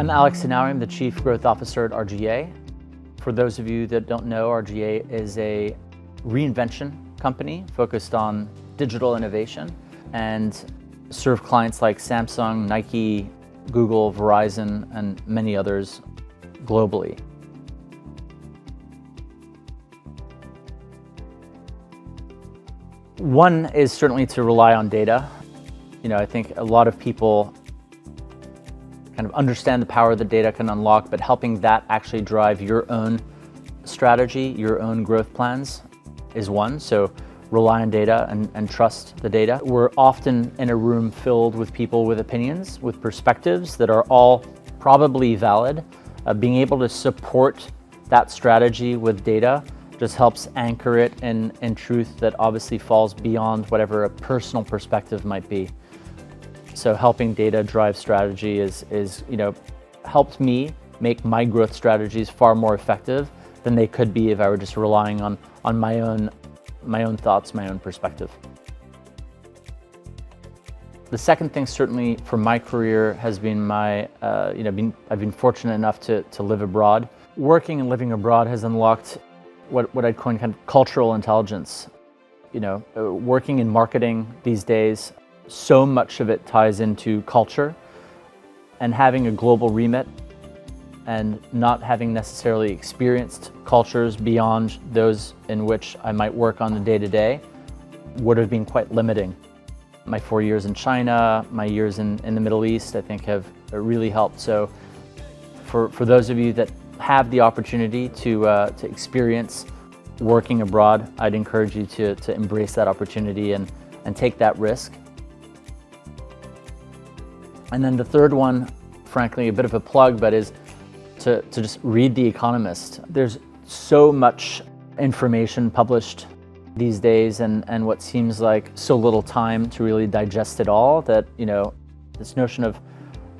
I'm Alex Sehnaoui. I'm the Chief Growth Officer at RGA. For those of you that don't know, RGA is a reinvention company focused on digital innovation and serve clients like Samsung, Nike, Google, Verizon, and many others globally. One is certainly to rely on data. I think a lot of people kind of understand the power that data can unlock, but helping that actually drive your own strategy, your own growth plans is one. So rely on data and trust the data. We're often in a room filled with people with opinions, with perspectives that are all probably valid. Being able to support that strategy with data just helps anchor it in truth that obviously falls beyond whatever a personal perspective might be. So helping data drive strategy is helped me make my growth strategies far more effective than they could be if I were just relying on my own thoughts, my own perspective. The second thing certainly for my career has been I've been fortunate enough to live abroad. Working and living abroad has unlocked what I'd coin kind of cultural intelligence. Working in marketing these days, so much of it ties into culture, and having a global remit and not having necessarily experienced cultures beyond those in which I might work on the day-to-day would have been quite limiting. My 4 years in China, my years in the Middle East, I think have really helped. So for those of you that have the opportunity to experience working abroad, I'd encourage you to embrace that opportunity and take that risk. And then the third one, frankly, a bit of a plug, but is to just read The Economist. There's so much information published these days and what seems like so little time to really digest it all that, this notion of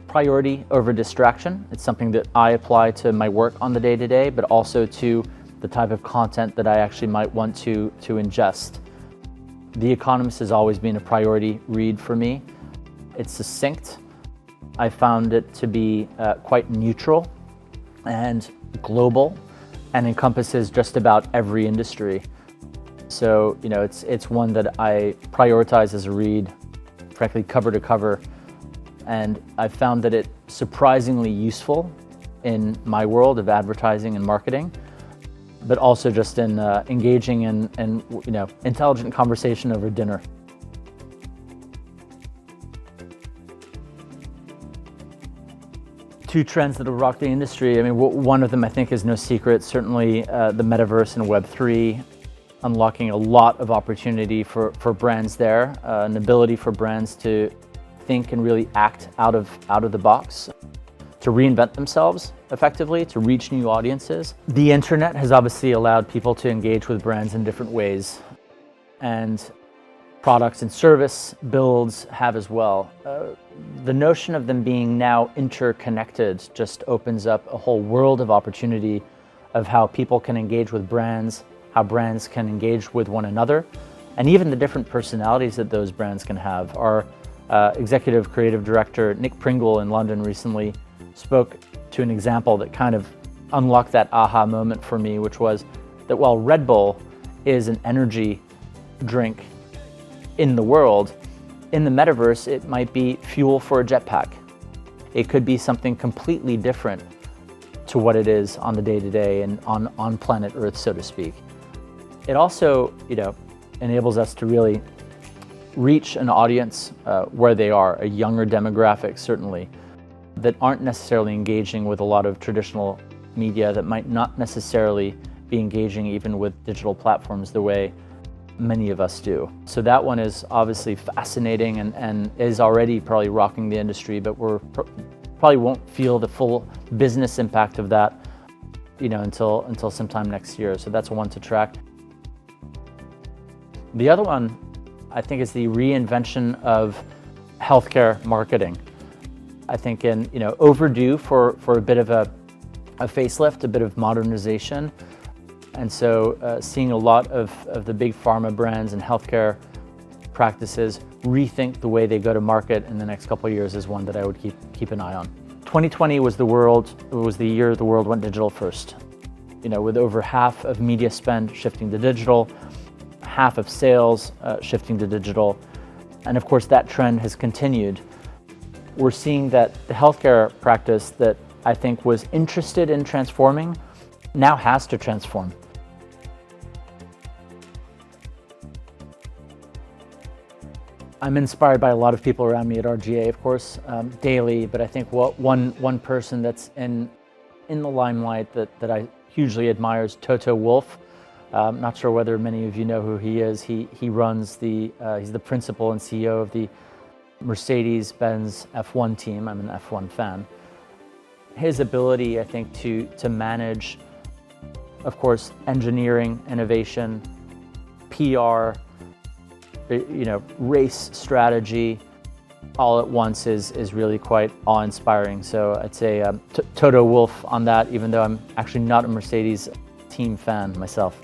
priority over distraction, it's something that I apply to my work on the day-to-day, but also to the type of content that I actually might want to ingest. The Economist has always been a priority read for me. It's succinct. I found it to be quite neutral and global and encompasses just about every industry. So, it's one that I prioritize as a read, frankly, cover to cover. And I found that it's surprisingly useful in my world of advertising and marketing, but also just in engaging in intelligent conversation over dinner. Two trends that will rock the industry. One of them I think is no secret, certainly the metaverse and Web3, unlocking a lot of opportunity for brands there, an ability for brands to think and really act out of the box, to reinvent themselves effectively, to reach new audiences. The internet has obviously allowed people to engage with brands in different ways, and products and service builds have as well. The notion of them being now interconnected just opens up a whole world of opportunity of how people can engage with brands, how brands can engage with one another, and even the different personalities that those brands can have. Our executive creative director, Nick Pringle in London recently spoke to an example that kind of unlocked that aha moment for me, which was that while Red Bull is an energy drink in the world, in the metaverse, it might be fuel for a jetpack. It could be something completely different to what it is on the day-to-day and on planet Earth, so to speak. It also, enables us to really reach an audience where they are, a younger demographic certainly, that aren't necessarily engaging with a lot of traditional media, that might not necessarily be engaging even with digital platforms the way many of us do. So that one is obviously fascinating and is already probably rocking the industry, but we're probably won't feel the full business impact of that, until sometime next year. So that's one to track. The other one, I think, is the reinvention of healthcare marketing. I think overdue for a bit of a facelift, a bit of modernization. And so seeing a lot of the big pharma brands and healthcare practices rethink the way they go to market in the next couple of years is one that I would keep an eye on. 2020 was the year the world went digital first. With over half of media spend shifting to digital, half of sales shifting to digital, and of course that trend has continued. We're seeing that the healthcare practice that I think was interested in transforming now has to transform. I'm inspired by a lot of people around me at RGA, of course, daily, but I think one person that's in the limelight that I hugely admire is Toto Wolff. Not sure whether many of you know who he is. He runs he's the principal and CEO of the Mercedes-Benz F1 team. I'm an F1 fan. His ability, I think, to manage, of course, engineering, innovation, PR, race strategy, all at once is really quite awe-inspiring. So I'd say Toto Wolff on that, even though I'm actually not a Mercedes team fan myself.